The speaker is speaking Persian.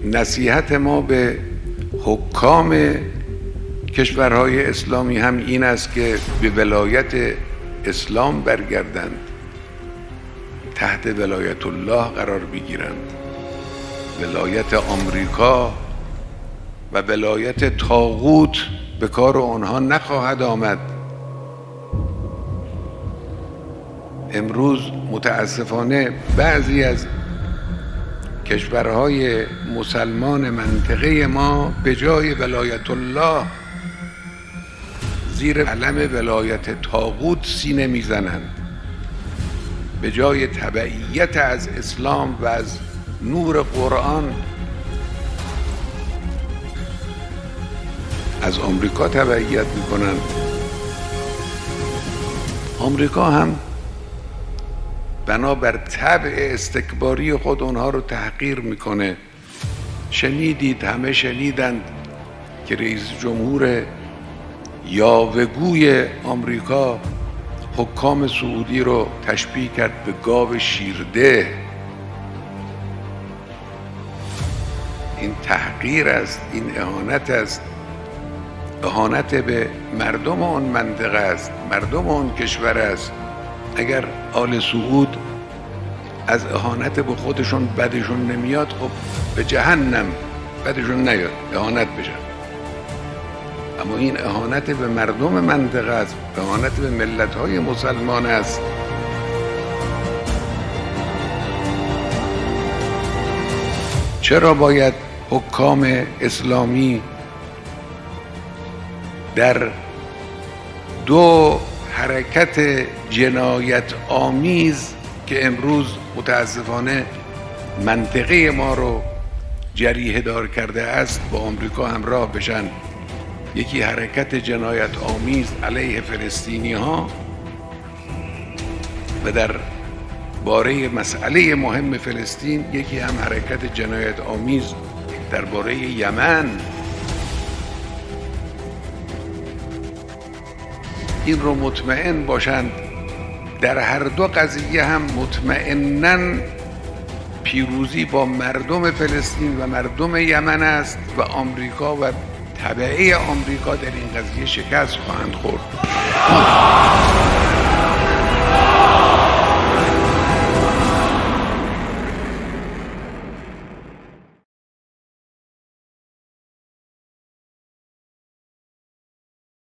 نصیحت ما به حکام کشورهای اسلامی هم این است که به ولایت اسلام برگردند، تحت ولایت الله قرار بگیرند. ولایت آمریکا و ولایت طاغوت به کار آنها نخواهد آمد. امروز متاسفانه بعضی از کشورهای مسلمان منطقه ما به جای ولایت الله زیر علم ولایت طاغوت سینه میزنند. به جای تبعیت از اسلام و از نور قرآن از آمریکا تبعیت میکنند. آمریکا هم بنابر طبع استکباری خود اونها رو تحقیر میکنه. شنیدید، همه شنیدند که رئیس جمهور یاوه‌گوی آمریکا حکام سعودی رو تشبیه کرد به گاو شیرده. این تحقیر است، این اهانت است، اهانت به مردم آن منطقه است، مردم آن کشور است. اگر آل سعود از اهانت به خودشون بدشون نمیاد، خب به جهنم بدشون نیاد، اهانت بشن. اما این اهانت به مردم منطقه است، اهانت به ملت‌های مسلمان است. چرا باید حکام اسلامی در دو حرکت جنایت آمیز که امروز متاسفانه منطقه ما رو جریحه دار کرده است با آمریکا همراه بشن؟ یکی حرکت جنایت آمیز علیه فلسطینی ها و در باره مسئله مهم فلسطین یکی هم حرکت جنایت آمیز درباره یمن. این رو مطمئن باشند در هر دو قضیه هم مطمئناً پیروزی با مردم فلسطین و مردم یمن است و آمریکا و تبعه آمریکا در این قضیه شکست خواهند خورد.